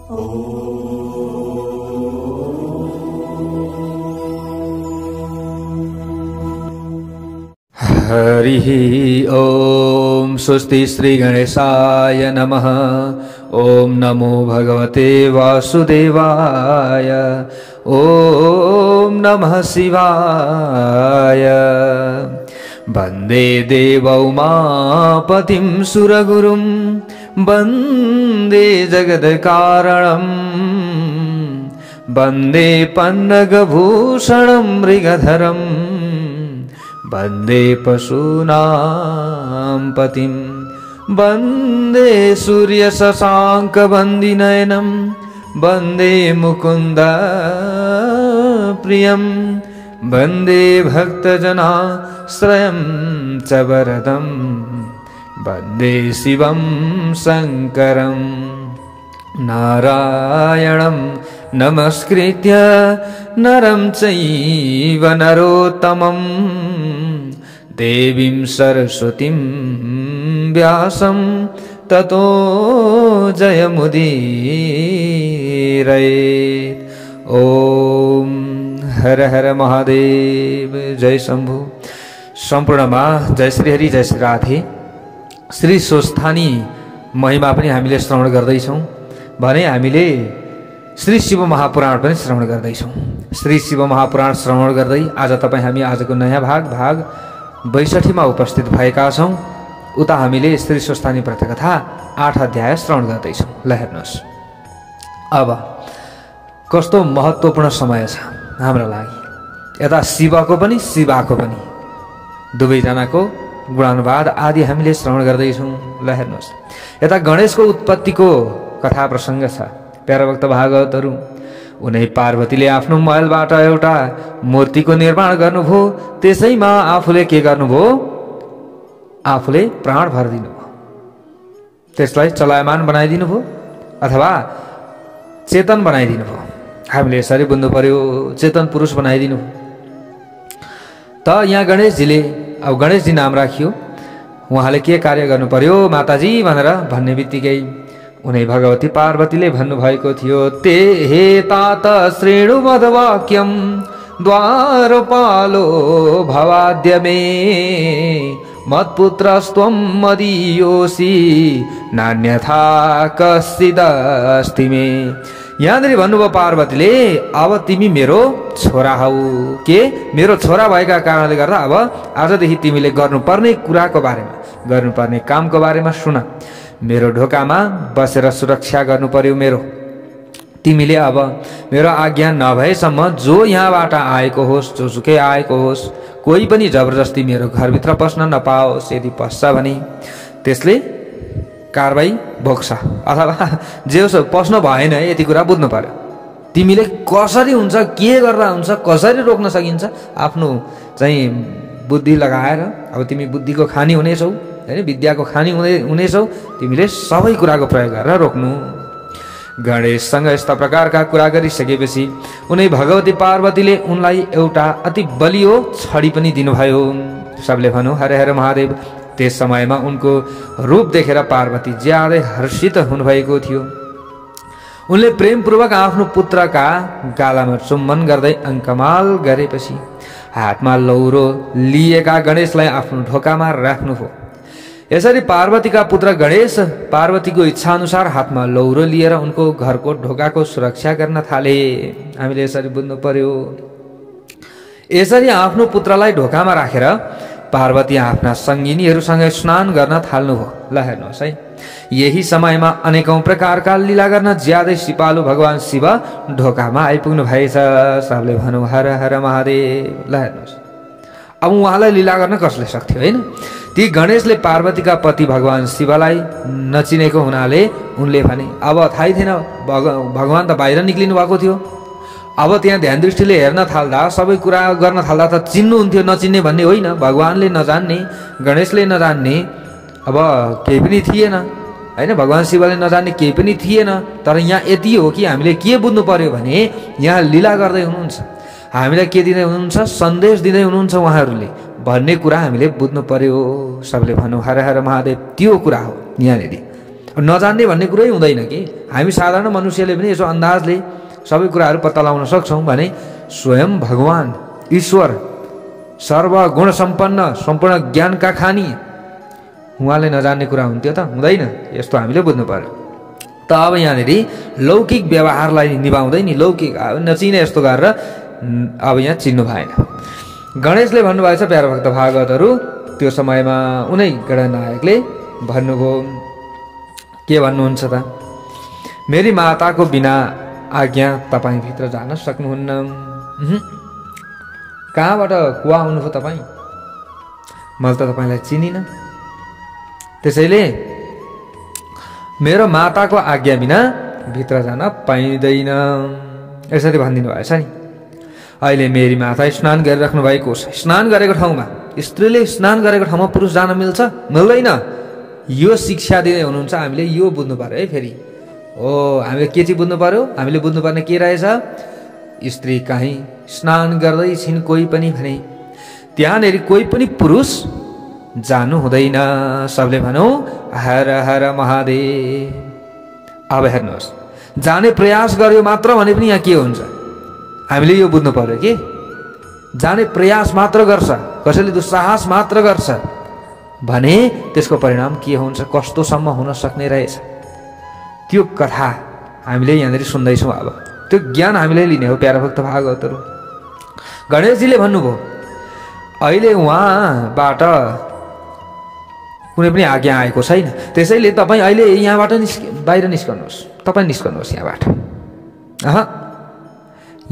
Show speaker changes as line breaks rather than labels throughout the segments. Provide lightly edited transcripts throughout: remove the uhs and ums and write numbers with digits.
हरिः ॐ स्वस्ति श्री गणेशाय नमः। ॐ नमो भगवते वासुदेवाय। ॐ नमः शिवाय। वन्दे देवौमापतिं सुरगुरुं वन्दे जगत्कारणं वन्दे पन्नगभूषणं मृगधरं वन्दे पशूनां पतिं वन्दे सूर्यशशाङ्कवन्दिनयनं वन्दे मुकुन्द प्रियं वन्दे भक्तजनाश्रयं च वरदं वन्दे शिवं शङ्करं नारायणं नमस्कृत्य नरं चैव नरोत्तमं देवीं सरस्वतीं व्यासं ततो जयमुदीरयेत्। ॐ हर हर महादेव। जय शम्भु। सम्पूर्णमा जय श्री हरि जय श्री राधे। श्री स्वस्थानी महिमा पनि हामीले श्रवण गर्दैछौँ भने हामीले श्री शिव महापुराण पनि श्रवण गर्दैछौँ। श्री शिव महापुराण श्रवण गर्दै आज हामी आजको नयाँ भाग 62 मा उपस्थित भएका छौँ। उता हामीले श्री स्वस्थानी व्रतकथा 8 अध्याय श्रवण गर्दैछौँ। ल हेर्नुहोस्, अब कस्तो महत्त्वपूर्ण समय छ हाम्रो लागि। यता शिवको पनि शिवाको पनि दुवैजनाको गुणानुवाद आदि हामीले श्रवण गर्दैछौँ। ल हेर्नुहोस्, यता गणेशको उत्पत्तिको कथा प्रसङ्ग छ। प्यारा भक्त भागवतहरू, उनै पार्वतीले आफ्नो महलबाट एउटा मूर्तिको निर्माण गर्नुभयो। त्यसैमा आफूले के गर्नुभयो? आफूले प्राण भरिदिनु भयो। त्यसलाई चलायमान बनाइदिनु भयो अथवा चेतन बनाइदिनु भयो। हामीले यसरी बुझ्नु पर्यो, चेतन पुरुष बनाइदिनु भयो। त यहाँ गणेशजीले, अब गणेशजी नाम राखियो, उहाँले के कार्य गर्नु पर्यो माताजी भनेर भन्ने बित्तिकै उनै भगवती पार्वतीले भन्नुभएको थियो, ते हे तात श्रेणु मदवाक्यम द्वारपालो भवाद्य मे मत्पुत्रस्त्वं मदीयोऽसि नान्यथा कश्चिदस्ति मे। यहाँनिर भन्नुभयो पार्वतीले, अब तिमी मेरो छोरा हौ। के मेरो छोरा भएका कारणले गर्दा अब आजदेखि तिमीले गर्नुपर्ने कुराको बारेमा, गर्नुपर्ने कामको बारेमा सुन। मेरो ढोकामा बसेर सुरक्षा गर्नु पर्यो मेरो। तिमीले अब मेरो आज्ञा नभएसम्म जो यहाँबाट आएको होस्, जोसुकै आएको होस्, कोही पनि जबरजस्ती मेरो घरभित्र पस्न नपाओस्। यदि पस्छ भने त्यसले कारबाही भोग्छ अथवा जे होस् पस्न भएन। यति कुरा बुझ्नु पर्यो। तिमीले कसरी हुन्छ, के गर्दा हुन्छ, कसरी रोक्न सकिन्छ, आफ्नो चाहिँ बुद्धि लगाएर, अब तिमी बुद्धिको खानी हुनेछौ हैन, विद्याको खानी हुनेछौ, तिमीले सबै कुराको प्रयोग गरेर रोक्नु। गणेशसँग यस्ता प्रकारका कुरा गरिसकेपछि उनै भगवती पार्वतीले उनलाई एउटा अति बलियो छडी पनि दिनुभयो। सबले भनौँ हर हर महादेव। त्यस समयमा उनको रूप देखेर पार्वती ज्यादै हर्षित हुनुभएको थियो। उनले प्रेमपूर्वक आफ्नो पुत्रका गालामा चुम्बन गर्दै अङ्कमाल गरेपछि हातमा लौरो लिएका गणेशलाई आफ्नो ढोकामा राख्नुभयो। यसरी पार्वतीका पुत्र गणेश पार्वतीको इच्छा अनुसार हातमा लौरो लिएर उनको घरको ढोकाको सुरक्षा गर्न थाले। हामीले यसरी बुझ्नु पर्यो। यसरी आफ्नो पुत्रलाई ढोकामा राखेर पार्वती आफ्ना सङ्गिनीहरूसँग स्नान गर्न थाल्नुभयो। ल हेर्नुहोस् है, यही समयमा अनेकौं प्रकारका लीला गर्न ज्यादै सिपालु भगवान शिव ढोकामा आइपुग्नु भएछ। सबले भनौँ हर हर महादेव। ल हेर्नुहोस्, अब उहाँलाई लीला गर्न कसले सक्थ्यो होइन। ती गणेशले पार्वतीका पति भगवान शिवलाई नचिनेको हुनाले उनले भने अब थाहै थिएन, भगवान त बाहिर निक्लिनु भएको थियो। अब त्यहाँ ध्यान दृष्टिले हेर्न थाल्दा, सबै कुरा गर्न थाल्दा त चिन्नुहुन्थ्यो, नचिन्ने भन्ने होइन। भगवानले नजान्ने, गणेशले नजान्ने अब केही पनि थिएन होइन। भगवान शिवले नजान्ने केही पनि थिएन। तर यहाँ यति हो कि हामीले के बुझ्नु पर्यो भने यहाँ लीला गर्दै हुनुहुन्छ, हामीलाई के दिँदै हुनुहुन्छ, सन्देश दिँदै हुनुहुन्छ उहाँहरूले भन्ने कुरा हामीले बुझ्नु पर्यो। सबले भनौँ हर हर महादेव। त्यो कुरा हो यहाँनिर। नजान्ने भन्ने कुरै हुँदैन कि हामी साधारण मनुष्यले पनि यसो अन्दाजले सबै कुराहरू पत्ता लगाउन सक्छौँ भने स्वयं भगवान् ईश्वर सर्वगुण सम्पन्न सम्पूर्ण ज्ञानका खानी उहाँले नजान्ने कुरा हुन्थ्यो त? हुँदैन। यस्तो हामीले बुझ्नु पर्यो। त अब यहाँनिर लौकिक व्यवहारलाई निभाउँदै नि लौकिक नचिने यस्तो गरेर अब यहाँ चिन्नु भएन। गणेशले भन्नुभएको छ प्यारो भक्त भागवतहरू त्यो समयमा उनै गणनायकले भन्नुभयो के भन्नुहुन्छ त? मेरी माताको बिना आज्ञा तपाईँ भित्र जान सक्नुहुन्न। कहाँबाट कुवा आउनुभयो तपाईँ? मैले त तपाईँलाई चिनिनँ। त्यसैले मेरो माताको आज्ञा बिना भित्र जान पाइँदैन यसरी भनिदिनु भएछ नि। अहिले मेरी माता स्नान गरिराख्नु भएको छ। स्नान गरेको ठाउँमा स्त्रीले स्नान गरेको ठाउँमा पुरुष जान मिल्छ? मिल्दैन। यो शिक्षा दिँदै हुनुहुन्छ। हामीले यो बुझ्नु पर्यो है। फेरि हो हामीले के चाहिँ बुझ्नु पर्यो? हामीले बुझ्नुपर्ने के रहेछ? स्त्री कहीँ स्नान गर्दैछिन् कोही पनि भने त्यहाँनिर कोही पनि पुरुष जानु हुँदैन। सबले भनौँ हर हर महादेव। अब हेर्नुहोस्, जाने प्रयास गर्यो मात्र भने पनि यहाँ के हुन्छ? हामीले यो बुझ्नु पर्यो कि जाने प्रयास मात्र गर्छ, कसैले दुस्साहस मात्र गर्छ भने त्यसको परिणाम के हुन्छ, कस्तोसम्म हुन सक्ने रहेछ, त्यो कथा हामीले यहाँनिर सुन्दैछौँ। अब त्यो ज्ञान हामीले लिने हो प्यारा भक्त भागवतहरू। गणेशजीले भन्नुभयो अहिले उहाँबाट कुनै पनि आज्ञा आएको छैन। त्यसैले तपाईँ अहिले यहाँबाट बाहिर निस्कनुहोस्। तपाईँ निस्कनुहोस् यहाँबाट।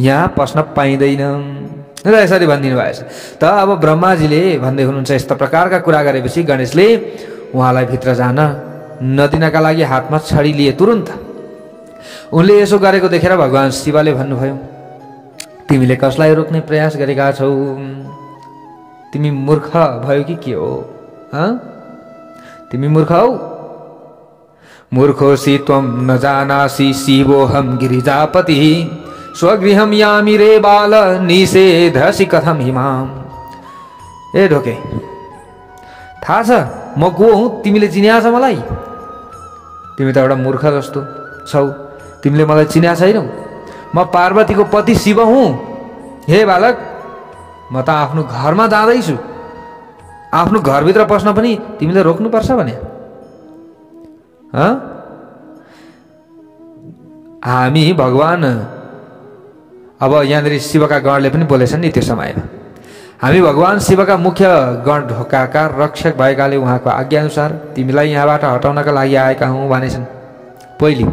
यहाँ पस्न पाइँदैन र यसरी भनिदिनु भएछ। त अब ब्रह्माजीले भन्दै हुनुहुन्छ यस्ता प्रकारका कुरा गरेपछि गणेशले उहाँलाई भित्र जान नदिनका लागि हातमा छडी लिए तुरुन्त। उनले यसो गरेको देखेर भगवान् शिवले भन्नुभयो तिमीले कसलाई रोक्ने प्रयास गरेका छौ? तिमी मूर्ख भयो कि के हो? तिमी मूर्ख हौ? मूर्खोसी त्वं न जानासि शिवोऽहं गिरिजापति स्वगृहं यामि रे बाल निषेधसि कथं हिमाम। ए ढोके, थाहा छ म को हुँ? तिमीले चिन्या छ मलाई? तिमी त एउटा मूर्ख जस्तो छौ। तिमीले मलाई चिन्या छैनौ? म पार्वतीको पति शिव हुँ। हे बालक, म त आफ्नो घरमा जाँदैछु। आफ्नो घरभित्र पस्न पनि तिमीले रोक्नुपर्छ भने हामी भगवान अब यहाँनिर शिवका गणले पनि बोलेछन् नि त्यो समयमा हामी भगवान शिवका मुख्य गण ढोकाका रक्षक भएकाले उहाँको आज्ञाअनुसार तिमीलाई यहाँबाट हटाउनका लागि आएका हौँ भनेछन्। पहिले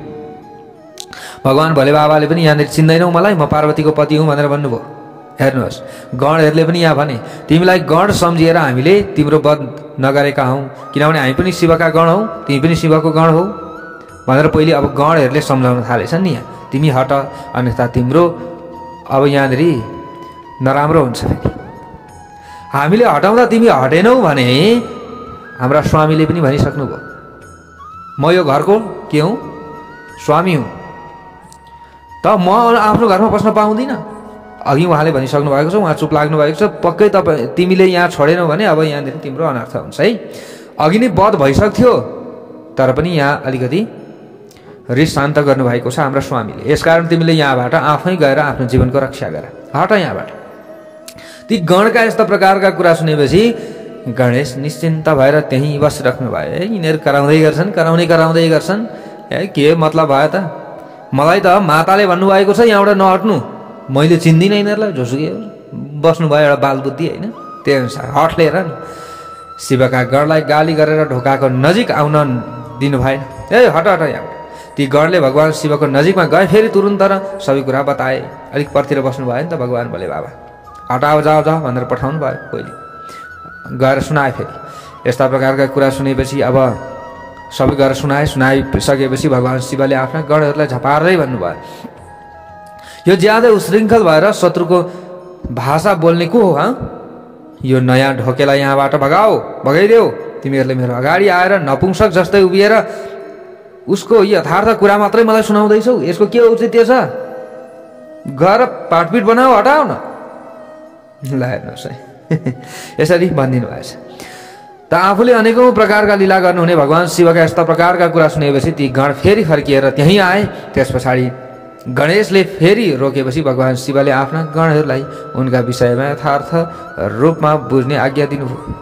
भगवान भोले बाबाले पनि यहाँनिर चिन्दैनौ मलाई, म पार्वतीको पति हुँ भनेर भन्नुभयो। हेर्नुहोस्, गणहरूले पनि यहाँ भने तिमीलाई गण सम्झिएर हामीले तिम्रो वध नगरेका हौँ, किनभने हामी पनि शिवका गण हौ, तिमी पनि शिवको गण हौ भनेर पहिले अब गणहरूले सम्झाउन थालेछन् नि। यहाँ तिमी हट, अन्यथा तिम्रो अब यहाँनिर नराम्रो हुन्छ। फेरि हामीले हटाउँदा तिमी हटेनौ भने हाम्रा स्वामीले पनि भनिसक्नुभयो म यो घरको के हुँ? स्वामी हुँ। त म आफ्नो घरमा पस्न पाउँदिनँ। अघि उहाँले भनिसक्नु भएको छ, उहाँ चुप लाग्नु भएको छ। पक्कै तपाईँ तिमीले यहाँ छोडेनौ भने अब यहाँनिर तिम्रो अनर्थ हुन्छ है। अघि नै वध भइसक्थ्यो तर पनि यहाँ अलिकति रिस शान्त गर्नुभएको छ हाम्रा स्वामीले। यसकारण तिमीले यहाँबाट आफै गएर आफ्नो जीवनको रक्षा गर, हट यहाँबाट। ती गणका यस्ता प्रकारका कुरा सुनेपछि गणेश निश्चिन्त भएर त्यहीँ बसिराख्नु भयो। यिनीहरू कराउँदै गर्छन्। के मतलब भयो त? मलाई त माताले भन्नुभएको छ यहाँबाट नहट्नु, मैले चिन्दिनँ यिनीहरूलाई, झोसुके बस्नुभयो एउटा बालबुद्धि होइन। त्यही अनुसार हट लिएर नि शिवका गणलाई गाली गरेर ढोकाको नजिक आउन दिनु भएन। ए हट यहाँबाट। ती गणले भगवान शिवको नजिकमा गए, फेरि तुरुन्त र सबै कुरा बताए। अलिक पर्तिर बस्नु भयो नि त भगवान भोले बाबा। हटाओ जाओ भनेर पठाउनु भयो। पहिले गएर सुनाए। फेरि यस्ता प्रकारका कुरा सुनेपछि अब सबै गएर सुनाइसकेपछि भगवान शिवले आफ्ना गणहरूलाई झपार्दै भन्नुभयो यो ज्यादै उशृङ्खल भएर शत्रुको भाषा बोल्ने को हो? यो नयाँ ढोकेलाई यहाँबाट भगाइदेऊ। तिमीहरूले मेरो अगाडि आएर नपुंसक जस्तै उभिएर उसको यथार्थ कुरा मात्रै मलाई सुनाउँदैछौ। यसको के औचित्य छ? गएर पाटपिट बनाऊ, हटाऊ न। ल हेर्नुहोस् है, यसरी भनिदिनु भएछ। त त आफूले अनेकौं प्रकारका लीला गर्नुहुने भगवान शिवका यस्ता प्रकारका कुरा सुनेपछि ती गण फेरि फर्किएर त्यहीँ आए। त्यस पछाडि गणेशले फेरि रोकेपछि भगवान शिवले आफ्ना गणहरूलाई उनका विषयमा यथार्थ रूपमा बुझ्ने आज्ञा दिनुभयो।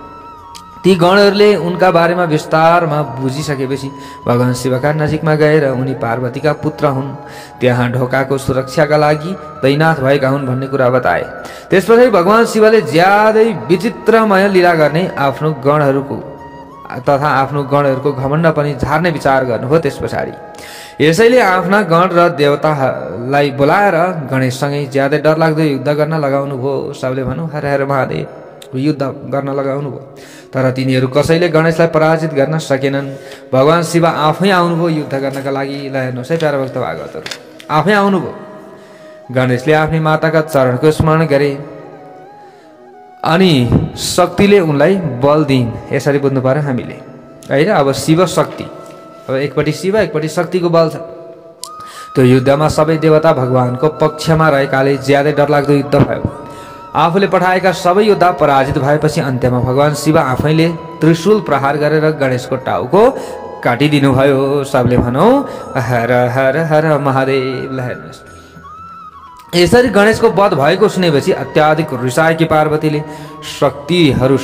ती गणहरूले उनका बारेमा विस्तारमा बुझिसकेपछि भगवान शिवका नजिकमा गएर उनी पार्वतीका पुत्र हुन्, त्यहाँ ढोकाको सुरक्षाका लागि तैनाथ भएका हुन् भन्ने कुरा बताए। त्यसपछि भगवान शिवले ज्यादै विचित्रमय लीला गर्ने आफ्नो गणहरूको घमण्ड पनि झार्ने विचार गर्नुभयो। त्यस पछाडि यसैले आफ्ना गण र देवतालाई बोलाएर गणेशसँगै ज्यादै डरलाग्दो युद्ध गर्न लगाउनु भयो। सबले भनौँ हर हर महादेव, युद्ध गर्न लगाउनु भयो। तर तिनीहरू कसैले गणेशलाई पराजित गर्न सकेनन्। भगवान शिव आफै आउनुभयो युद्ध गर्नका लागि। ल हेर्नुहोस् है प्यारा भक्त भागवतहरू, आफै आउनुभयो। गणेशले आफ्नै माताका चरणको स्मरण गरे अनि शक्तिले उनलाई बल दिइन्। यसरी बुझ्नु पर्यो हामीले होइन। अब शिव शक्ति, अब एकपट्टि शिव एकपट्टि शक्तिको बल छ। त्यो युद्धमा सबै देवता भगवानको पक्षमा रहेकाले ज्यादै डरलाग्दो युद्ध भयो। आफूले पठाएका सबै योद्धा पराजित भएपछि अन्त्यमा भगवान शिव आफैले त्रिशूल प्रहार गरेर गणेशको टाउको काटिदिनु भयो। सबले भनौँ हर हर हर महादेव। हेर्नुहोस्, यसरी गणेशको वध भएको सुनेपछि अत्याधिक रिसाएकी पार्वतीले शक्तिहरू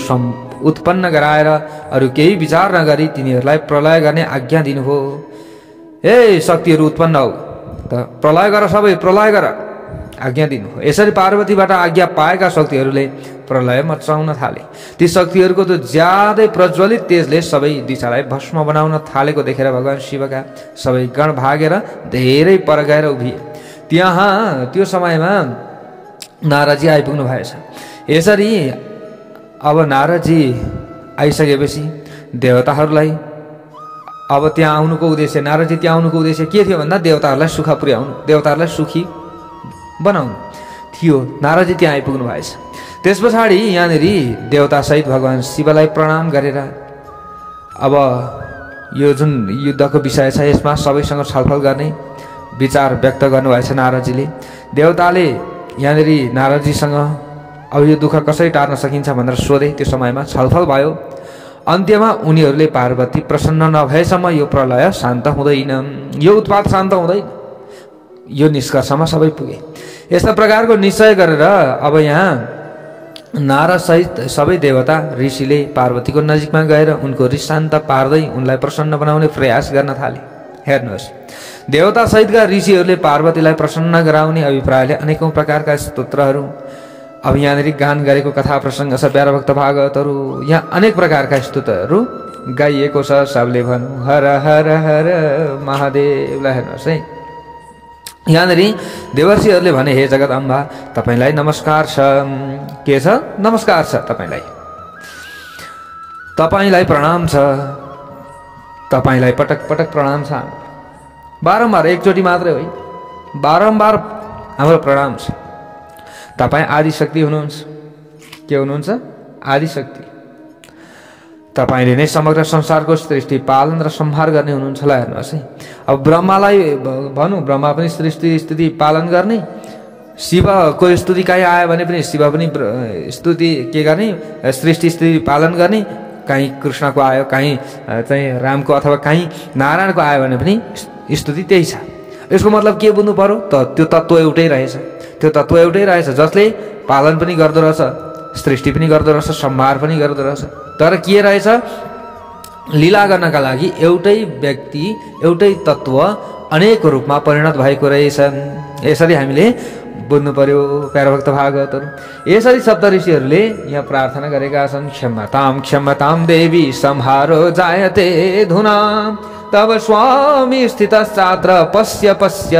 उत्पन्न गराएर अरू केही विचार नगरी तिनीहरूलाई प्रलय गर्ने आज्ञा दिनुभयो। हे शक्तिहरू उत्पन्न हौ, त प्रलय गर, सबै प्रलय गर आज्ञा दिनुभयो। यसरी पार्वतीबाट आज्ञा पाएका शक्तिहरूले प्रलय मचाउन थाले। ती शक्तिहरूको त ज्यादै प्रज्वलित तेजले सबै दिशालाई भस्म बनाउन थालेको देखेर भगवान शिवका सबै गण भागेर धेरै पर गएर उभिए। त्यहाँ त्यो समयमा नारदजी आइपुग्नु भएछ। यसरी अब नारदजी आइसकेपछि देवताहरूलाई अब त्यहाँ आउनुको उद्देश्य, नारदजी त्यहाँ आउनुको उद्देश्य के थियो भन्दा देवताहरूलाई सुख पुर्याउनु, देवताहरूलाई सुखी बनाउनु थियो। नारदजी त्यहाँ आइपुग्नु भएछ। त्यस पछाडि यहाँनिर देवतासहित भगवान शिवलाई प्रणाम गरेर अब यो जुन युद्धको विषय छ यसमा सबैसँग छलफल गर्ने विचार व्यक्त गर्नुभएछ नारदजीले। देवताले यहाँनिर नारदजीसँग अब यो दुःख कसरी टार्न सकिन्छ भनेर सोधे। त्यो समयमा छलफल भयो। अन्त्यमा उनीहरूले पार्वती प्रसन्न नभएसम्म यो प्रलय शान्त हुँदैन, यो उत्पात शान्त हुँदैन, यो निष्कर्षमा सबै पुगे। यस्ता प्रकारको निश्चय गरेर अब यहाँ नारद सहित सबै देवता ऋषिले पार्वतीको नजिकमा गएर उनको रिस शान्त पार्दै उनलाई प्रसन्न बनाउने प्रयास गर्न थाले। हेर्नुहोस्, देवता सहितका ऋषिहरूले पार्वतीलाई प्रसन्न गराउने अभिप्रायले अनेकौं प्रकारका स्तोत्रहरू अब यहाँनिर गान गरेको कथा प्रसङ्ग छ। प्यारा भक्त भागवतहरू, यहाँ अनेक प्रकारका स्तोत्रहरू गाइएको छ। सबले भनौँ हर हर हर महादेवलाई। हेर्नुहोस् है, यहाँनिर देवर्षिहरूले भने हे जगत अम्बा तपाईँलाई नमस्कार छ। के छ? नमस्कार छ तपाईँलाई, तपाईँलाई प्रणाम छ, तपाईँलाई पटक पटक प्रणाम छ। बारम्बार, एकचोटि मात्रै होइन, बारम्बार हाम्रो प्रणाम छ। तपाईँ आदिशक्ति हुनुहुन्छ। के हुनुहुन्छ? आदिशक्ति। तपाईँले नै समग्र संसारको सृष्टि पालन र संहार गर्ने हुनुहुन्छ। ल हेर्नुहोस् है, अब ब्रह्मालाई भनौँ, ब्रह्मा पनि सृष्टि स्थिति पालन गर्ने, शिवको स्तुति कहीँ आयो भने पनि शिव पनि स्तुति के गर्ने, सृष्टि स्थिति पालन गर्ने। कहीँ कृष्णको आयो, कहीँ चाहिँ रामको अथवा कहीँ नारायणको आयो भने पनि स्तुति त्यही छ। यसको मतलब के बुझ्नु पर्यो त? त्यो तत्त्व एउटै रहेछ। त्यो तत्त्व एउटै रहेछ जसले पालन पनि गर्दो रहेछ, सृष्टि पनि गर्दो रहेछ, संहार पनि गर्दो रहेछ। तर के रहेछ? लीला गर्नका लागि एउटै व्यक्ति, एउटै तत्त्व अनेक रूपमा परिणत भएको रहेछ। यसरी हामीले बुझ्नु पर्यो प्यारा भक्त भागवतहरू। यसरी सप्त ऋषिहरूले यहाँ प्रार्थना गरेका छन्। क्षमताम क्षमताम देवी संहारो जायते धुना तब स्वामी स्थितश्चात्र पश्य पश्य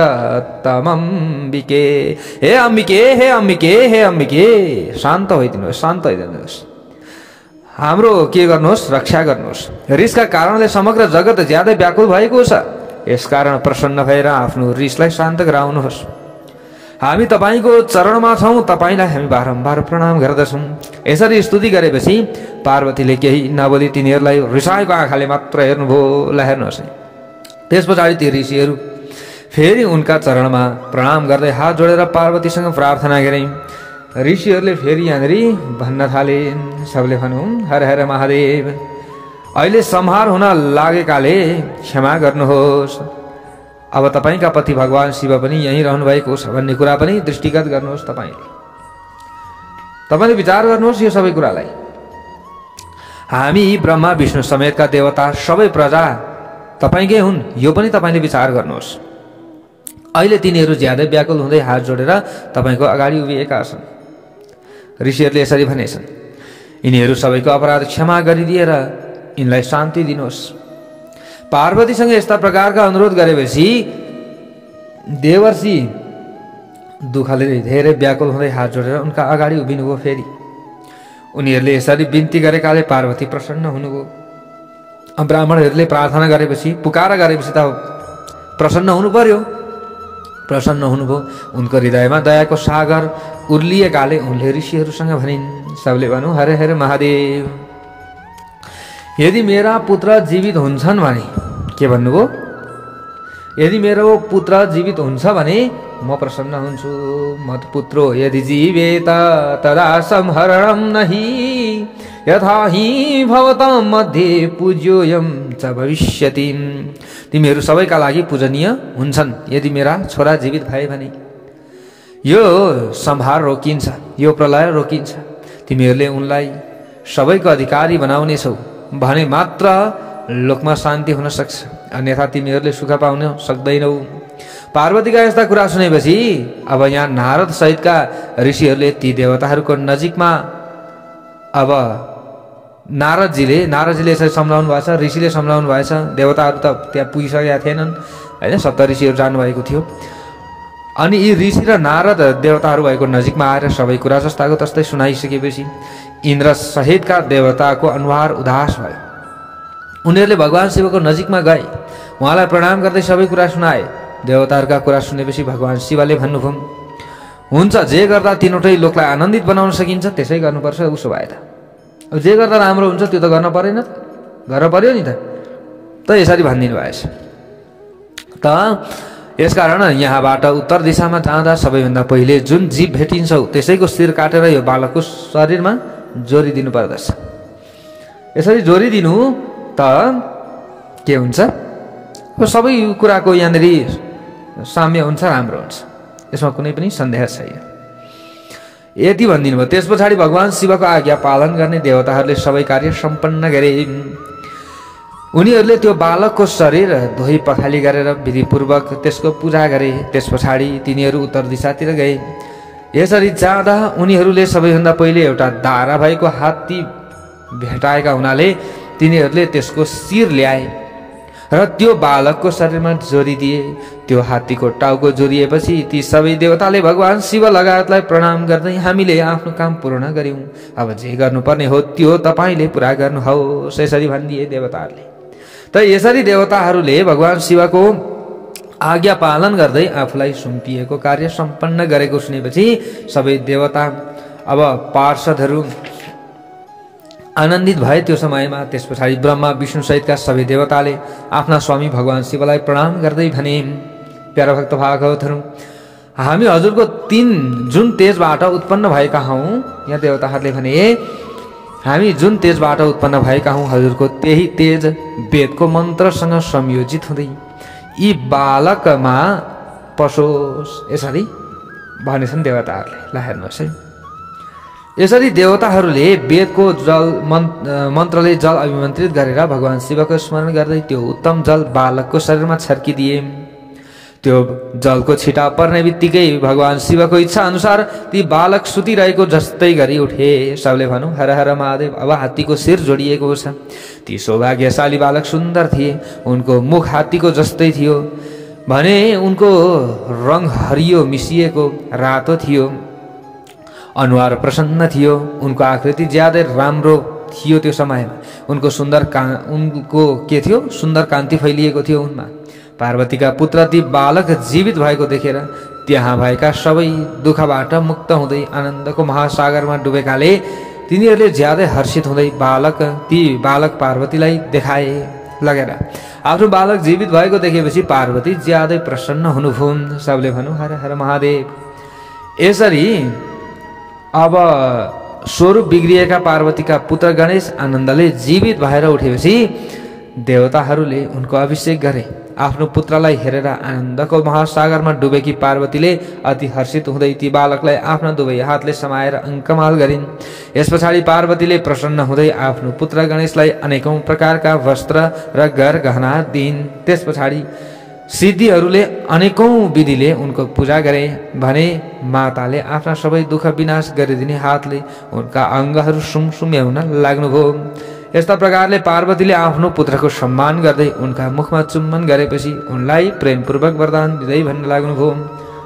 तमम्बिके। हे अम्बिके, हे अम्बिके, हे अम्बिके, शान्त होइदिनुहोस्, शान्त होइदिनुहोस्, हाम्रो के गर्नुहोस्? रक्षा गर्नुहोस्। रिसका कारणले समग्र जगत ज्यादै व्याकुल भएको छ। यसकारण प्रसन्न भएर आफ्नो रिसलाई शान्त गराउनुहोस्। हामी तपाईँको चरणमा छौँ, तपाईँलाई हामी बारम्बार प्रणाम गर्दछौँ। यसरी स्तुति गरेपछि पार्वतीले केही नबोली तिनीहरूलाई रिसाएको आँखाले मात्र हेर्नुभयो। ल हेर्नुहोस् है, त्यस पछाडि ती ऋषिहरू फेरि उनका चरणमा प्रणाम गर्दै हात जोडेर पार्वतीसँग प्रार्थना गरे। ऋषिहरूले फेरि यहाँनिर भन्न थाले। सबले भनौँ हर हर महादेव। अहिले संहार हुन लागेकाले क्षमा गर्नुहोस्। अब तपाईका पति भगवान शिव पनि यही रहनु भएको छ भन्ने कुरा पनि दृष्टिगत गर्नुहोस्। तपाईले विचार गर्नुहोस् यो सबै कुरालाई। हामी ब्रह्मा विष्णु समेतका देवता सबै प्रजा तपाईकै हुन्, यो पनि तपाईले विचार गर्नुहोस्। अहिले तिनीहरू ज्यादै व्याकुल हुँदै हात जोडेर तपाईको अगाडि उभिएका छन्। ऋषिहरूले यसरी भनेछन्, यिनीहरू सबैको अपराध क्षमा गरिदिएर यिनलाई शान्ति दिनुहोस्। पार्वतीसँग यस्ता प्रकारका अनुरोध गरेपछि देवर्षि दुःखले धेरै व्याकुल हुँदै हात जोडेर उनका अगाडि उभिनुभयो। फेरि उनीहरूले यसरी बिन्ती गरेकाले पार्वती प्रसन्न हुनुभयो। ब्राह्मणहरूले प्रार्थना गरेपछि पुकार गरेपछि त प्रसन्न हुनु पर्यो। प्रसन्न हुनुभयो। उनको हृदयमा दयाको सागर उर्लिएकाले उनले ऋषिहरूसँग भनिन्। सबले भनौँ हरे हरे महादेव। यदि मेरा पुत्र जीवित हुन्छन् भने, के भन्नुभयो? यदि मेरो पुत्र जीवित हुन्छ भने म प्रसन्न हुन्छु। मत पुत्रो यदि जीवेत तदा संहरणं नहि यथा हि भवतां मध्ये पूज्योयं च भविष्यति। तिमीहरू सबैका लागि पूजनीय हुन्छन् यदि मेरा छोरा जीवित भए भने। यो संहार रोकिन्छ, यो प्रलय रोकिन्छ। तिमीहरूले उनलाई सबैको अधिकारी बनाउनेछौ भने मात्र लोकमा शान्ति हुन सक्छ, अन्यथा तिमीहरूले सुख पाउन सक्दैनौ। पार्वतीका यस्ता कुरा सुनेपछि अब यहाँ नारद सहितका ऋषिहरूले ती देवताहरूको नजिकमा अब नारदजीले यसरी सम्झाउनु भएको छ, ऋषिले सम्झाउनु भएछ। देवताहरू त त्यहाँ पुगिसकेका थिएनन् होइन, सप्त ऋषिहरू जानुभएको थियो। अनि यी ऋषि र नारद देवताहरू भएको नजिकमा आएर सबै कुरा जस्ताको तस्तै सुनाइसकेपछि इन्द्र सहितका देवताको अनुहार उदास भयो। उनीहरूले भगवान शिवको नजिकमा गए, उहाँलाई प्रणाम गर्दै सबै कुरा सुनाए। देवताहरूका कुरा सुनेपछि भगवान शिवले भन्नुभयो, हुन्छ जे गर्दा तीनवटै लोकलाई आनन्दित बनाउन सकिन्छ त्यसै गर्नुपर्छ। उसो भए त अब जे गर्दा राम्रो हुन्छ त्यो त गर्न परेन, गर्न पर्यो नि त यसरी भनिदिनु भएछ। त यसकारण यहाँबाट उत्तर दिशामा जाँदा सबैभन्दा पहिले जुन जीव भेटिन्छौ त्यसैको शिर काटेर यो बालकको शरीरमा जोडिदिनु पर्दछ। यसरी जोडिदिनु त के हुन्छ, सबै कुराको यहाँनिर साम्य हुन्छ, राम्रो हुन्छ, यसमा कुनै पनि सन्देह छैन। यति भनिदिनु भयो। त्यस पछाडि भगवान शिवको आज्ञा पालन गर्ने देवताहरूले सबै कार्य सम्पन्न गरे। उनीहरूले त्यो बालकको शरीर धोइ पखाली गरेर विधिपूर्वक त्यसको पूजा गरे। त्यस पछाडि तिनीहरू उत्तर दिशातिर गए। यसरी जाँदा उनीहरूले सबैभन्दा पहिले एउटा दारा भएको हात्ती भेटाएका हुनाले तिनीहरूले त्यसको शिर ल्याए र त्यो बालकको शरीरमा जोडिदिए। त्यो हात्तीको टाउको जोडिएपछि ती सबै देवताले भगवान शिव लगायतलाई प्रणाम गर्दै हामीले आफ्नो काम पूर्ण गर्यौं, अब जे गर्नुपर्ने हो त्यो तपाईले पूरा गर्नुहोस्, यसरी भनिदिए देवताहरूले। त यसरी देवताहरूले भगवान शिवको आज्ञा पालन गर्दै आफूलाई सुम्पिएको कार्य सम्पन्न गरेको सुनेपछि सबै देवता अब पार्षदहरू आनन्दित भए त्यो समयमा। त्यस पछाडि ब्रह्मा विष्णु सहितका सबै देवताले आफ्ना स्वामी भगवान शिवलाई प्रणाम गर्दै भने, प्यारा भक्त भागवतहरू, हामी हजुरको जुन तेजबाट उत्पन्न भएका हौं, यहाँ देवताहरूले भने हामी जुन तेजबाट उत्पन्न भएका हौं हजुरको त्यही तेज वेदको मन्त्रसँग संयोजित हुँदै यी बालकमा पसोस्, यसरी भनेछन् देवताहरूले। ल हेर्नुहोस् है, यसरी देवताहरूले वेदको जल मन्त्रले जल अभिमन्त्रित गरेर भगवान शिवको स्मरण गर्दै त्यो उत्तम जल बालकको शरीरमा छर्किदिए। त्यो जलको छिटा पर्ने बित्तिकै भगवान शिवको इच्छा अनुसार ती बालक सुतिरहेको जस्तै गरी उठे। सबले भनौँ हर हर महादेव। अब हात्तीको शिर जोडिएको छ। ती सौभाग्यशाली बालक सुन्दर थिए, उनको मुख हात्तीको जस्तै थियो भने उनको रङ हरियो मिसिएको रातो थियो, अनुहार प्रसन्न थियो, उनको आकृति ज्यादै राम्रो थियो। त्यो समयमा उनको उनको के थियो, सुन्दर कान्ति फैलिएको थियो उनमा। पार्वतीका पुत्र ती बालक जीवित भएको देखेर त्यहाँ भएका सबै दुःखबाट मुक्त हुँदै आनन्दको महासागरमा डुबेकाले तिनीहरूले ज्यादै हर्षित हुँदै ती बालक पार्वतीलाई देखाए लगेर। आफ्नो बालक जीवित भएको देखेपछि पार्वती ज्यादै प्रसन्न हुनुभयो। सबले भनौँ हर हर महादेव। यसरी अब स्वरूप बिग्रिएका पार्वतीका पुत्र गणेश आनन्दले जीवित भएर उठेपछि देवताहरूले उनको अभिषेक गरे। आफ्नो पुत्रलाई हेरेर आनन्दको महासागरमा डुबेकी पार्वतीले अति हर्षित हुँदै ती बालकलाई आफ्ना दुवै हातले समाएर अङ्कमाल गरिन्। यस पछाडि पार्वतीले प्रसन्न हुँदै आफ्नो पुत्र गणेशलाई अनेकौं प्रकारका वस्त्र र घर गहना दिइन्। त्यस पछाडि सिद्धिहरूले अनेकौं विधिले उनको पूजा गरे भने माताले आफ्ना सबै दुःख विनाश गरिदिने हातले उनका अङ्गहरू सुमसुम्याउन लाग्नुभयो। यस्ता प्रकारले पार्वतीले आफ्नो पुत्रको सम्मान गर्दै उनका मुखमा चुम्बन गरेपछि उनलाई प्रेमपूर्वक वरदान दिँदै भन्न लाग्नुभयो।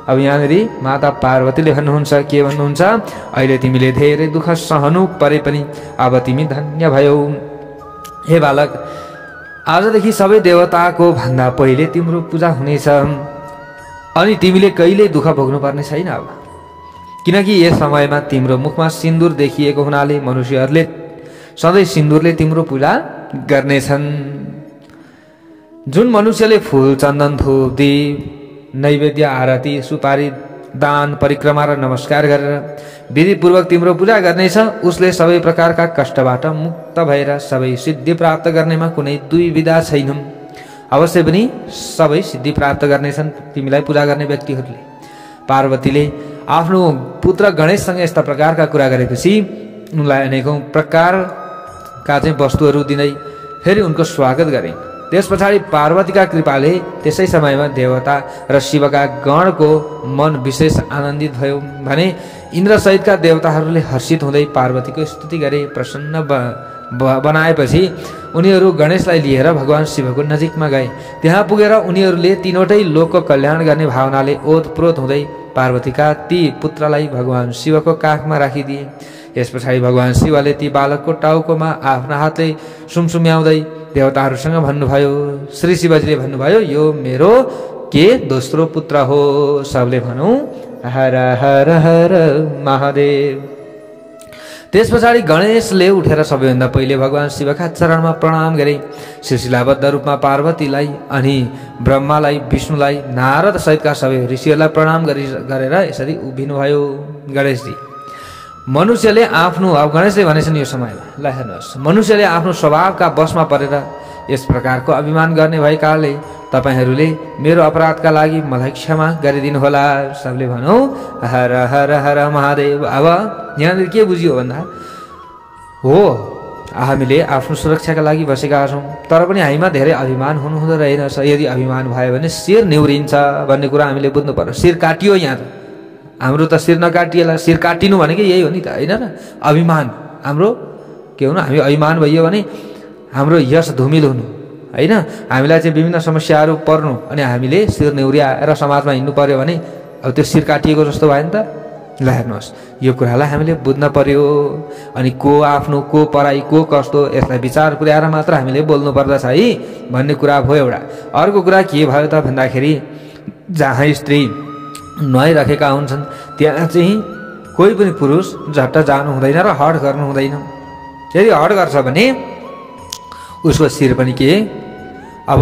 अब यहाँनिर माता पार्वतीले भन्नुहुन्छ, के भन्नुहुन्छ, अहिले तिमीले धेरै दुःख सहनु परे पनि अब तिमी धन्य भयौ। हे बालक, आजदेखि सबै देवताको भन्दा पहिले तिम्रो पूजा हुनेछ अनि तिमीले कहिल्यै दुःख भोग्नु पर्ने छैन। अब किनकि यस समयमा तिम्रो मुखमा सिन्दुर देखिएको हुनाले मनुष्यहरूले सधैँ सिन्दुरले तिम्रो पूजा गर्नेछन्। जुन मनुष्यले फूल, चन्दन, धूप, दीप, नैवेद्य, आरती, सुपारी, दान, परिक्रमा र नमस्कार गरेर विधिपूर्वक तिम्रो पूजा गर्नेछ उसले सबै प्रकारका कष्टबाट मुक्त भएर सबै सिद्धि प्राप्त गर्नेमा कुनै दुविधा छैन। अवश्य पनि सबै सिद्धि प्राप्त गर्नेछन् तिमीलाई पूजा गर्ने व्यक्तिहरूले। पार्वतीले आफ्नो पुत्र गणेशसँग यस्ता प्रकारका कुरा गरेपछि उनलाई अनेकौं प्रकारका वस्तुहरू दिँदै फेरि उनको स्वागत गरे। त्यस पछाडि पार्वतीका कृपाले त्यसै समयमा देवता र शिवका गणको मन विशेष आनन्दित भयो भने इन्द्र सहितका देवताहरूले हर्षित हुँदै पार्वतीको स्तुति गरे। प्रसन्न बनाएपछि उनीहरू गणेशलाई लिएर भगवान शिवको नजिकमा गए। त्यहाँ पुगेर उनीहरूले तीनवटै लोकको कल्याण गर्ने भावनाले ओतप्रोत हुँदै पार्वतीका ती पुत्रलाई भगवान शिवको काखमा राखिदिए। यस पछाडि भगवान शिवले ती बालकको टाउकोमा आफ्ना हातले सुमसुम्याउँदै देवताहरूसँग भन्नुभयो, श्री शिवजीले भन्नुभयो, यो मेरो के दोस्रो पुत्र हो। सबले भनौँ हर हर हर महादेव। त्यस पछाडि गणेशले उठेर सबैभन्दा पहिले भगवान शिवका चरणमा प्रणाम गरे। सिलसिलाबद्ध रूपमा पार्वतीलाई अनि ब्रह्मालाई, विष्णुलाई, नारद सहितका सबै ऋषिहरूलाई प्रणाम गरेर यसरी उभिनुभयो गणेशजी। मनुष्यले आफ्नो, अब गणेशले भनेछन् यो समयमा, ल हेर्नुहोस्, मनुष्यले आफ्नो स्वभावका वशमा परेर यस प्रकारको अभिमान गर्ने भएकाले तपाईहरूले मेरो अपराधका लागि मलाई क्षमा गरिदिनुहोला। सबले भनौँ हर हर हर महादेव। अब यहाँनिर के बुझियो भन्दा हो हामीले आफ्नो सुरक्षाका लागि बसेका छौँ, तर पनि हामीमा धेरै अभिमान हुनुहुँदो रहेनछ। यदि अभिमान भयो भने शिर निहुरिन्छ भन्ने कुरा हामीले बुझ्नु पर्यो। शिर काटियो, यहाँ त हाम्रो त शिर नकाटिएला, शिर काटिनु भनेकै यही हो नि त, होइन र? अभिमान हाम्रो के हुनु, हामी अभिमान भइयो भने हाम्रो यश धुमिल हुनु, होइन? हामीलाई चाहिँ विभिन्न समस्याहरू पर्नु अनि हामीले शिर नेउर्याएर समाजमा हिँड्नु पर्यो भने अब त्यो शिर काटिएको जस्तो भयो नि त। ल हेर्नुहोस्, यो कुरालाई हामीले बुझ्न पर्यो। अनि को आफ्नो, को पराई, को कस्तो, यसलाई विचार पुर्याएर मात्र हामीले बोल्नु पर्दछ है भन्ने कुरा भयो एउटा। अर्को कुरा के भयो त भन्दाखेरि जहाँ स्त्री नुहाइराखेका हुन्छन् त्यहाँ चाहिँ कोही पनि पुरुष झट्ट जानु हुँदैन र हट गर्नु हुँदैन। यदि हट गर्छ भने उसको शिर पनि के, अब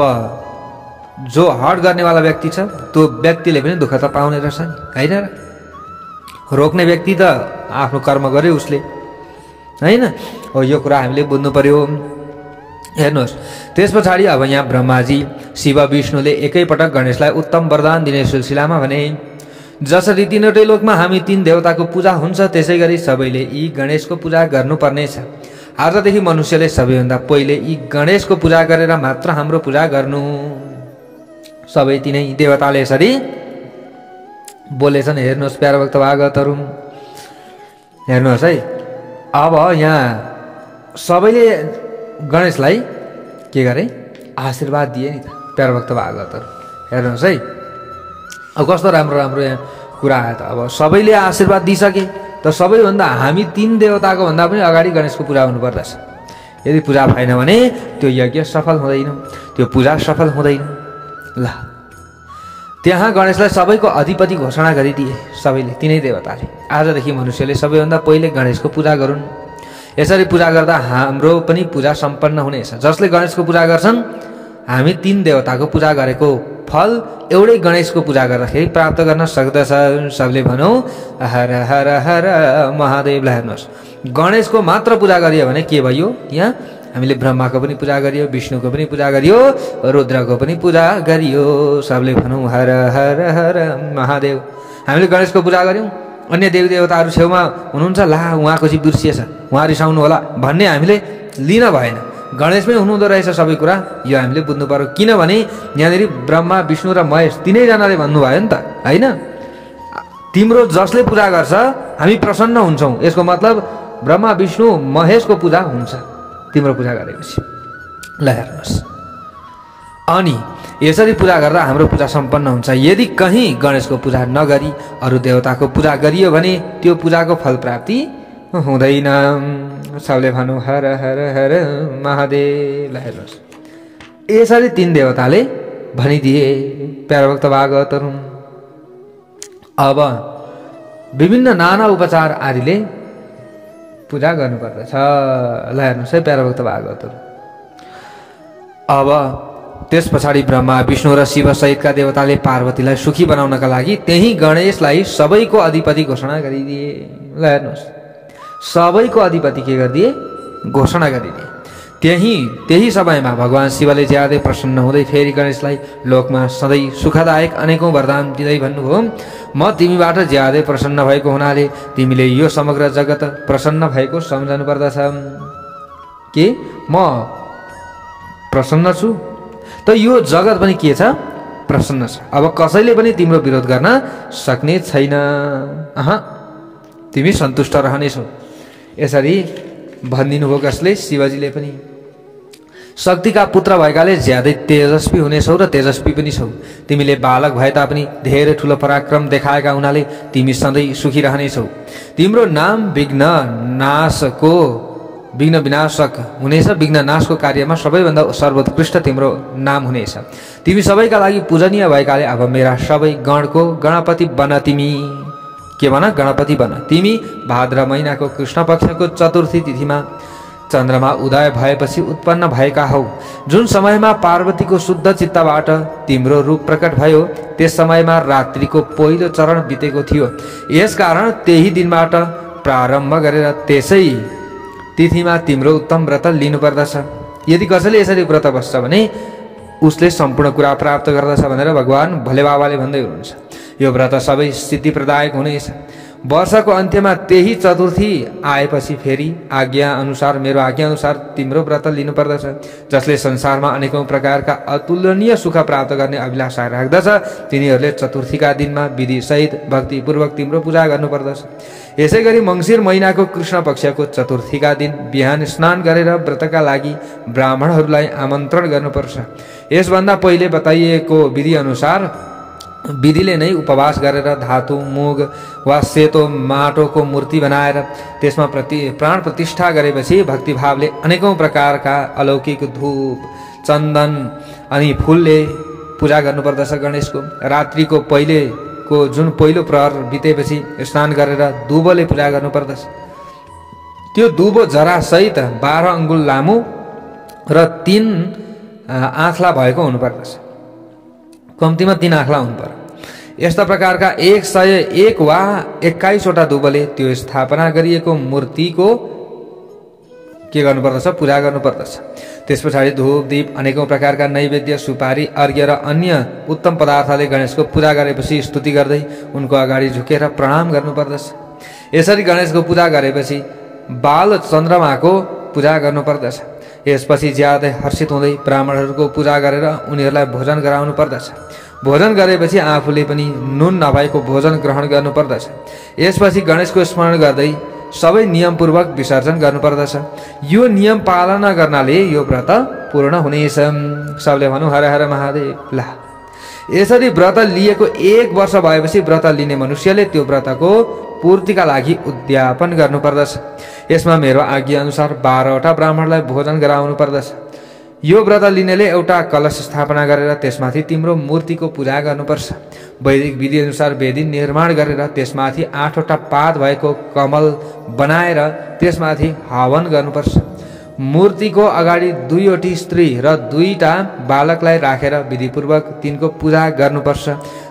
जो हट गर्नेवाला व्यक्ति छ त्यो व्यक्तिले पनि दुःख त पाउने रहेछ नि, होइन र? रोक्ने व्यक्ति त आफ्नो कर्म गर्यो उसले, होइन? हो, यो कुरा हामीले बुझ्नु पर्यो। हेर्नुहोस्, त्यस पछाडि अब यहाँ ब्रह्माजी, शिव, विष्णुले एकैपटक गणेशलाई उत्तम वरदान दिने सिलसिलामा भने, जसरी तीनवटै लोकमा हामी तीन देवताको पूजा हुन्छ त्यसै गरी सबैले यी गणेशको पूजा गर्नुपर्नेछ। आजदेखि मनुष्यले सबैभन्दा पहिले यी गणेशको पूजा गरेर मात्र हाम्रो पूजा गर्नु। सबै तीनै देवताले यसरी बोलेछन्। हेर्नुहोस् प्यारा भक्त भागवतहरू, हेर्नुहोस् है। अब यहाँ सबैले गणेशलाई के गरे, आशीर्वाद दिए नि त प्यारा भक्त भागवतहरू। हेर्नुहोस् है, अब कस्तो राम्रो राम्रो यहाँ कुरा आयो त। अब सबैले आशीर्वाद दिइसके त सबैभन्दा हामी तीन देवताको भन्दा पनि अगाडि गणेशको पूजा हुनुपर्दछ। यदि पूजा भएन भने त्यो यज्ञ सफल हुँदैन, त्यो पूजा सफल हुँदैन। ल त्यहाँ गणेशलाई सबैको अधिपति घोषणा गरिदिए सबैले, तीनै देवताले। आजदेखि मनुष्यले सबैभन्दा पहिले गणेशको पूजा गरून्। यसरी पूजा गर्दा हाम्रो पनि पूजा सम्पन्न हुनेछ। जसले गणेशको पूजा गर्छन् हामी तीन देवताको पूजा गरेको फल एउटै गणेशको पूजा गर्दाखेरि प्राप्त गर्न सक्दछ। सबले भनौँ हर हर हर महादेवलाई। हेर्नुहोस्, गणेशको मात्र पूजा गरियो भने के भयो? यहाँ हामीले ब्रह्माको पनि पूजा गरियो, विष्णुको पनि पूजा गरियो, रुद्रको पनि पूजा गरियो। सबले भनौँ हर हर हर महादेव। हामीले गणेशको पूजा गऱ्यौँ, अन्य देवी देवताहरू छेउमा हुनुहुन्छ, ला उहाँको चाहिँ बिर्सिएछ, उहाँ रिसाउनु होला भन्ने हामीले लिन भएन। गणेशमै हुनुहुँदो रहेछ सबै कुरा, यो हामीले बुझ्नु पर्यो। किनभने यहाँनिर ब्रह्मा विष्णु र महेश तिनैजनाले भन्नुभयो नि त, होइन? तिम्रो जसले पूजा गर्छ हामी प्रसन्न हुन्छौँ, यसको मतलब ब्रह्मा विष्णु महेशको पूजा हुन्छ तिम्रो पूजा गरेपछि। ल हेर्नुहोस्, अनि यसरी पूजा गर्दा हाम्रो पूजा सम्पन्न हुन्छ। यदि कहीँ गणेशको पूजा नगरी अरू देवताको पूजा गरियो भने त्यो पूजाको फल प्राप्ति हुँदैन। सबले भनौँ हर हर हर महादेव। ल हेर्नुहोस्, यसरी तीन देवताले भनिदिए प्यारभक्त भागवतहरू। अब विभिन्न नाना उपचार आदिले पूजा गर्नुपर्दछ। ल हेर्नुहोस् है प्यारभक्त भागवतहरू। अब त्यस पछाडि ब्रह्मा विष्णु र शिव सहितका देवताले पार्वतीलाई सुखी बनाउनका लागि त्यही गणेशलाई सबैको अधिपति घोषणा गरिदिए। ल हेर्नुहोस्, सबैको अधिपति के गरिदिए? घोषणा गरिदिए। त्यही समयमा भगवान शिवले ज्यादै प्रसन्न हुँदै फेरि गणेशलाई लोकमा सधैँ सुखदायक अनेकौं वरदान दिँदै भन्नुभयो, म तिमीबाट ज्यादै प्रसन्न भएको हुनाले तिमीले यो समग्र जगत प्रसन्न भएको सम्झनु पर्दछ। के म प्रसन्न छु त यो जगत पनि के छ? प्रसन्न छ। अब कसैले पनि तिम्रो विरोध गर्न सक्ने छैन। तिमी सन्तुष्ट रहनेछौ। यसरी भनिदिनु भयो कसले? शिवजीले पनि। शक्तिका पुत्र भएकाले ज्यादै तेजस्वी हुनेछौ र तेजस्वी पनि छौ। तिमीले बालक भए तापनि धेरै ठुलो पराक्रम देखाएका हुनाले तिमी सधैँ सुखी रहनेछौ। तिम्रो नाम विघ्न विनाशक हुनेछ। विघ्न नाशको कार्यमा सबैभन्दा सर्वोत्कृष्ट तिम्रो नाम हुनेछ। तिमी सबैका लागि पूजनीय भएकाले अब मेरा सबै गणको गणपति बन। तिमी के भन? गणपति बन। तिमी भाद्र महिनाको कृष्ण पक्षको चतुर्थी तिथिमा चन्द्रमा उदय भएपछि उत्पन्न भएका हौ। जुन समयमा पार्वतीको शुद्ध चित्तबाट तिम्रो रूप प्रकट भयो त्यस समयमा रात्रिको पहिलो चरण बितेको थियो। यसकारण त्यही दिनबाट प्रारम्भ गरेर त्यसै तिथिमा तिम्रो उत्तम व्रत लिनुपर्दछ। यदि कसैले यसरी व्रत बस्छ भने उसले सम्पूर्ण कुरा प्राप्त गर्दछ भनेर भगवान भोले बाबाले भन्दै हुनुहुन्छ। यो व्रत सबै सिद्धि प्रदायक हुनेछ। वर्षको अन्त्यमा त्यही चतुर्थी आएपछि फेरि मेरो आज्ञा अनुसार तिम्रो व्रत लिनुपर्दछ। जसले संसारमा अनेकौं प्रकारका अतुलनीय सुख प्राप्त गर्ने अभिलाषा राख्दछ तिनीहरूले चतुर्थीका दिनमा विधिसहित भक्तिपूर्वक तिम्रो पूजा गर्नुपर्दछ। यसै गरी मङ्सिर महिनाको कृष्ण पक्षको चतुर्थीका दिन बिहान स्नान गरेर व्रतका लागि ब्राह्मणहरूलाई आमन्त्रण गर्नुपर्छ। यसभन्दा पहिले बताइएको विधि अनुसार विधिले नै उपवास गरेर धातु मुग वा सेतो माटोको मूर्ति बनाएर त्यसमा प्राण प्रतिष्ठा गरेपछि भक्तिभावले अनेकौं प्रकारका अलौकिक धूप चन्दन अनि फूलले पूजा गर्नुपर्दछ। गणेशको रात्रिको जुन पहिलो प्रहर बितेपछि स्नान गरेर दुबोले पूजा गर्नुपर्दछ। त्यो दुबो जरासहित 12 अङ्गुल लामो र 3 आँखला भएको हुनुपर्दछ। कम्तीमा 3 आँखला हुनुपर्छ। यस्ता प्रकारका 101 वा 21 वटा दुबोले त्यो स्थापना गरिएको मूर्तिको के गर्नुपर्दछ? पूजा गर्नुपर्दछ। त्यस पछाडि धूप दीप अनेकौं प्रकारका नैवेद्य सुपारी अर्घ्य र अन्य उत्तम पदार्थले गणेशको पूजा गरेपछि स्तुति गर्दै उनको अगाडि झुकेर प्रणाम गर्नुपर्दछ। यसरी गणेशको पूजा गरेपछि बाल चन्द्रमाको पूजा गर्नुपर्दछ। यसपछि ज्यादै हर्षित हुँदै ब्राह्मणहरूको पूजा गरेर उनीहरूलाई भोजन गराउनु पर्दछ। भोजन गरेपछि आफूले पनि नुन नभएको भोजन ग्रहण गर्नुपर्दछ। यसपछि गणेशको स्मरण गर्दै सबै नियमपूर्वक विसर्जन गर्नुपर्दछ। यो नियम पालना गर्नाले यो व्रत पूर्ण हुनेछ। सबले भनौँ हर हर महादेव। ल यसरी व्रत लिएको 1 वर्ष भएपछि व्रत लिने मनुष्यले त्यो व्रतको पूर्तिका लागि उद्यापन गर्नुपर्दछ। यसमा मेरो आज्ञा अनुसार 12 वटा ब्राह्मणलाई भोजन गराउनु पर्दछ। यो व्रत लिनेले एउटा कलश स्थापना गरेर त्यसमाथि तिम्रो मूर्तिको पूजा गर्नुपर्छ। वैदिक विधि अनुसार वेदी निर्माण गरेर त्यसमाथि 8 वटा पात भएको कमल बनाएर त्यसमाथि हवन गर्नुपर्छ। मूर्तिको अगाडि 2वटी स्त्री र 2टा बालकलाई राखेर विधिपूर्वक तिनको पूजा गर्नुपर्छ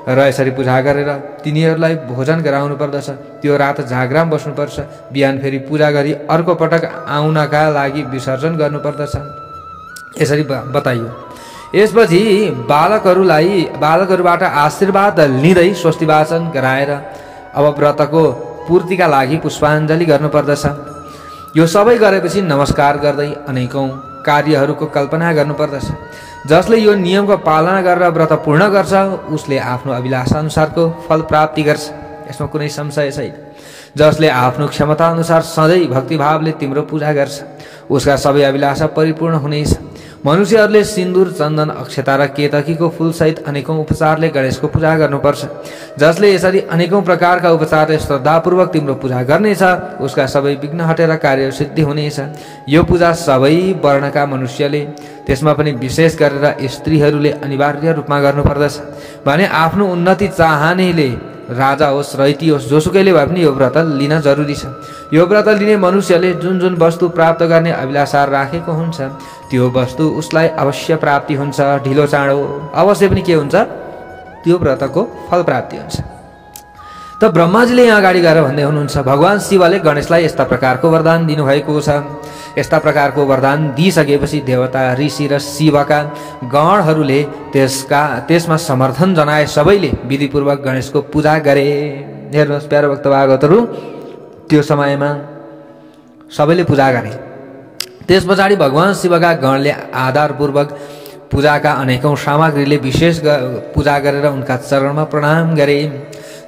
र यसरी पूजा गरेर तिनीहरूलाई भोजन गराउनु पर्दछ। त्यो रात जागराम बस्नुपर्छ। बिहान फेरि पूजा गरी अर्को पटक आउनका लागि विसर्जन गर्नुपर्दछ। यसरी बताइयो। यसपछि बालकहरूबाट आशीर्वाद लिँदै स्वस्ति वाचन गराएर अब व्रतको पूर्तिका लागि पुष्पाञ्जली गर्नुपर्दछ। यो सबै गरेपछि नमस्कार गर्दै अनेकौं कार्यहरूको कल्पना गर्नुपर्दछ। जसले यो नियमको पालना गरेर व्रत पूर्ण गर्छ उसले आफ्नो अभिलाषा अनुसारको फल प्राप्ति गर्छ। यसमा कुनै संशय छैन। जसले आफ्नो क्षमता अनुसार सधैँ भक्तिभावले तिम्रो पूजा गर्छ उसका सबै अभिलाषा परिपूर्ण हुनेछ। मनुष्यहरूले सिन्दूर, चन्दन, अक्षता र केतकीको फूलसहित अनेकौं उपचारले गणेशको पूजा गर्नुपर्छ। जसले यसरी अनेकौं प्रकारका उपचारले श्रद्धापूर्वक तिम्रो पूजा गर्नेछ उसका सबै विघ्न हटेर कार्य सिद्धि हुनेछ। यो पूजा सबै वर्णका मनुष्यले, त्यसमा पनि विशेष गरेर स्त्रीहरूले अनिवार्य रूपमा गर्नुपर्दछ। भने आफ्नो उन्नति चाहनेले, राजा होस्, रैती होस्, जोसुकैले भए पनि यो व्रत लिन जरुरी छ। यो व्रत लिने मनुष्यले जुन जुन वस्तु प्राप्त गर्ने अभिलाषा राखेको हुन्छ त्यो वस्तु उसलाई अवश्य प्राप्ति हुन्छ। ढिलो चाँडो अवश्य पनि के हुन्छ? त्यो व्रतको फल प्राप्ति हुन्छ। त ब्रह्माजीले यहाँ अगाडि गएर भन्दै हुनुहुन्छ, भगवान शिवले गणेशलाई यस्ता प्रकारको वरदान दिनुभएको छ। यस्ता प्रकारको वरदान दिइसकेपछि देवता, ऋषि र शिवका गणहरूले त्यसमा समर्थन जनाए सबैले विधिपूर्वक गणेशको पूजा गरे। हेर्नुहोस् प्यारो भक्त भागवतहरू, त्यो समयमा सबैले पूजा गरे। त्यस पछाडि भगवान शिवका गणले आधारपूर्वक पूजाका अनेकौं सामग्रीले विशेष पूजा गरेर उनका चरणमा प्रणाम गरे।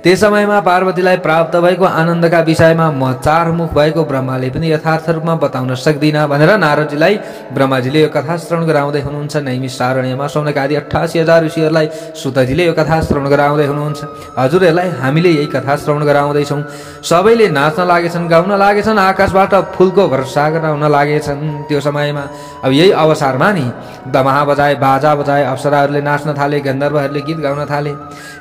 त्यस समयमा पार्वतीलाई प्राप्त भएको आनन्दका विषयमा म चारमुख भएको ब्रह्माले पनि यथार्थ रूपमा बताउन सक्दिनँ भनेर नारदजीलाई ब्रह्माजीले यो कथा श्रवण गराउँदै हुनुहुन्छ। नैमिषारण्यमा शौनक आदि 88,000 ऋषिहरूलाई सुतजीले यो कथा श्रवण गराउँदै हुनुहुन्छ। हजुरहरूलाई हामीले यही कथा श्रवण गराउँदैछौँ। सबैले नाच्न लागेछन्, गाउन लागेछन्, आकाशबाट फुलको वर्षा गराउन लागेछन्। त्यो समयमा अब यही अवसरमा नि दमाहा बजाए, बाजा बजाए, अप्सराहरूले नाच्न थाले, गन्धर्वहरूले गीत गाउन थाले।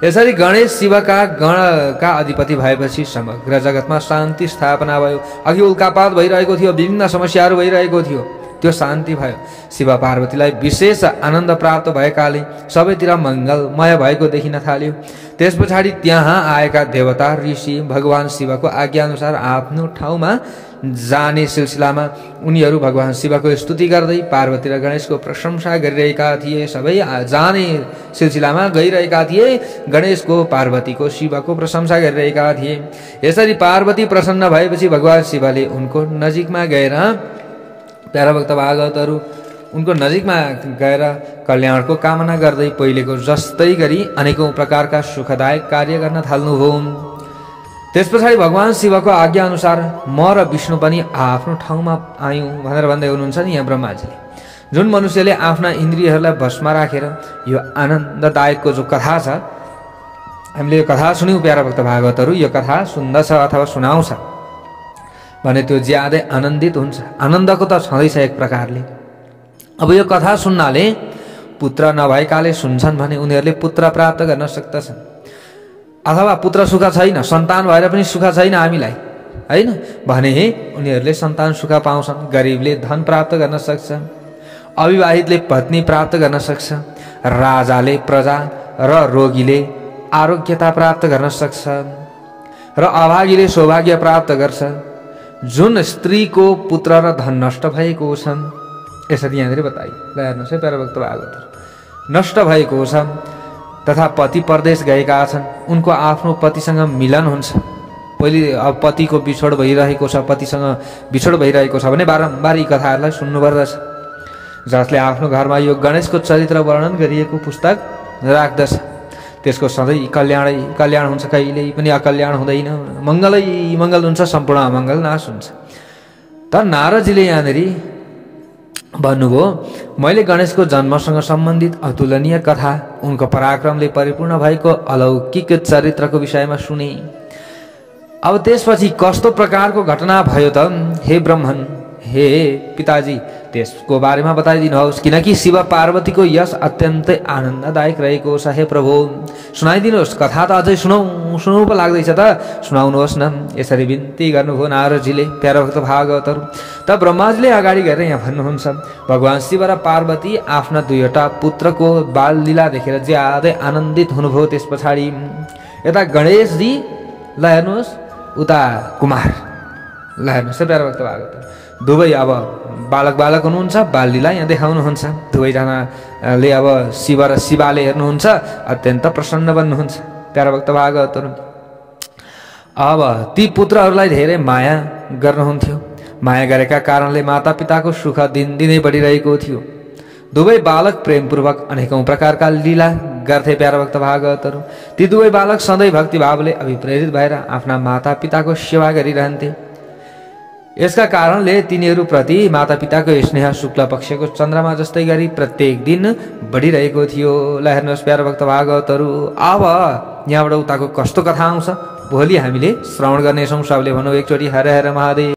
यसरी गणेश शिवका गणका अधिपति भएपछि समग्र जगतमा शान्ति स्थापना भयो। अघि उल्कापात भइरहेको थियो, विभिन्न समस्याहरू भइरहेको थियो, त्यो शान्ति भयो। शिव पार्वतीलाई विशेष आनन्द प्राप्त भएकाले सबैतिर मङ्गलमय भएको देखिन थाल्यो। त्यस पछाडि त्यहाँ आएका देवता, ऋषि भगवान शिवको आज्ञाअनुसार आफ्नो ठाउँमा जाने सिलसिलामा उनीहरू भगवान शिवको स्तुति गर्दै पार्वती र गणेशको प्रशंसा गरिरहेका थिए। सबै जाने सिलसिलामा गइरहेका थिए, गणेशको, पार्वतीको, शिवको प्रशंसा गरिरहेका थिए। यसरी पार्वती प्रसन्न भएपछि भगवान शिवले उनको नजिकमा गएर, प्यारा भक्त भागवतहरू, उनको नजिकमा गएर कल्याणको कामना गर्दै पहिलेको जस्तै गरी अनेकौं प्रकारका सुखदायक कार्य गर्न थाल्नुभयो। त्यस पछाडि भगवान शिवको आज्ञा अनुसार म र विष्णु पनि आफ्नो ठाउँमा आयौँ भनेर भन्दै हुनुहुन्छ नि यहाँ ब्रह्माजीले। जुन मनुष्यले आफ्ना इन्द्रियहरूलाई बसमा राखेर यो आनन्ददायकको जो कथा छ, हामीले यो कथा सुन्यौँ प्यारा भक्त भागवतहरू, यो कथा सुन्दछ अथवा सुनाउँछ भने त्यो ज्यादै आनन्दित हुन्छ। आनन्दको त छँदैछ एक प्रकारले। अब यो कथा सुन्नाले पुत्र नभएकाले सुन्छन् भने उनीहरूले पुत्र प्राप्त गर्न सक्दछन्। अथवा पुत्र सुख छैन, सन्तान भएर पनि सुख छैन हामीलाई, होइन भने उनीहरूले सन्तान सुख पाउँछन्। गरिबले धन प्राप्त गर्न सक्छ, अविवाहितले पत्नी प्राप्त गर्न सक्छ, राजाले प्रजा र रोगीले आरोग्यता प्राप्त गर्न सक्छ र अभागीले सौभाग्य प्राप्त गर्छ। जुन स्त्रीको पुत्र र धन नष्ट भएको छन्, यसरी यहाँनिर बताइ ल हेर्नुहोस् है प्यारा भक्त भागवतहरू, नष्ट भएको छ तथा पति परदेश गएका छन्, उनको आफ्नो पतिसँग मिलन हुन्छ। पहिले अब पतिको बिछोड भइरहेको छ, पतिसँग बिछोड भइरहेको छ भने बारम्बार यी कथाहरूलाई सुन्नुपर्दछ। जसले आफ्नो घरमा यो गणेशको चरित्र वर्णन गरिएको पुस्तक राख्दछ त्यसको सधैँ कल्याण हुन्छ, कहिल्यै पनि अकल्याण हुँदैन। मङ्गलै मङ्गल हुन्छ, सम्पूर्ण अमङ्गल नाश हुन्छ। तर नारदजीले यहाँनिर भन्नुभयो, मैले गणेशको जन्मसँग सम्बन्धित अतुलनीय कथा, उनको पराक्रमले परिपूर्ण भएको अलौकिक चरित्रको विषयमा सुने। अब त्यसपछि कस्तो प्रकारको घटना भयो त हे ब्रह्मन, हे पिताजी, त्यसको बारेमा बताइदिनुहोस्, किनकि शिव पार्वतीको यस अत्यन्तै आनन्ददायक रहेको छ। हे प्रभु सुनाइदिनुहोस्, कथा त अझै सुनौ पो लाग्दैछ त, सुनाउनुहोस् न। यसरी बिन्ती गर्नुभयो नारदजीले। प्यारा भक्त भागवतहरू, त ब्रह्माजीले अगाडि गएर यहाँ भन्नुहुन्छ, भगवान् शिव र पार्वती आफ्ना दुईवटा पुत्रको बाल लीला देखेर ज्यादै आनन्दित हुनुभयो। त्यस पछाडि यता गणेशजी ल हेर्नुहोस्, उता कुमार ल हेर्नुहोस्। प्यारा भक्त भागवत दुवै अब बालक हुनुहुन्छ, बाल लीला यहाँ देखाउनुहुन्छ। दुवैजनाले अब शिव र शिवाले हेर्नुहुन्छ, अत्यन्त प्रसन्न बन्नुहुन्छ। प्यारा भक्त भागवतहरू, अब ती पुत्रहरूलाई धेरै माया गर्नुहुन्थ्यो। माया गरेका कारणले माता पिताको सुख दिनदिनै बढिरहेको थियो। दुवै बालक प्रेमपूर्वक अनेकौं प्रकारका लीला गर्थे। प्यारा भक्त भागवतहरू, ती दुवै बालक सधैँ भक्तिभावले अभिप्रेरित भएर आफ्ना माता पिताको सेवा गरिरहन्थे। यसका कारणले तिनीहरूप्रति माता पिताको स्नेह शुक्ल पक्षको चन्द्रमा जस्तै गरी प्रत्येक दिन बढिरहेको थियो। ल हेर्नुहोस् प्यारा भक्त भागवतहरू, अब यहाँबाट उताको कस्तो कथा आउँछ भोलि हामीले श्रवण गर्नेछौँ। सबले भनौँ एकचोटि हर हर महादेव।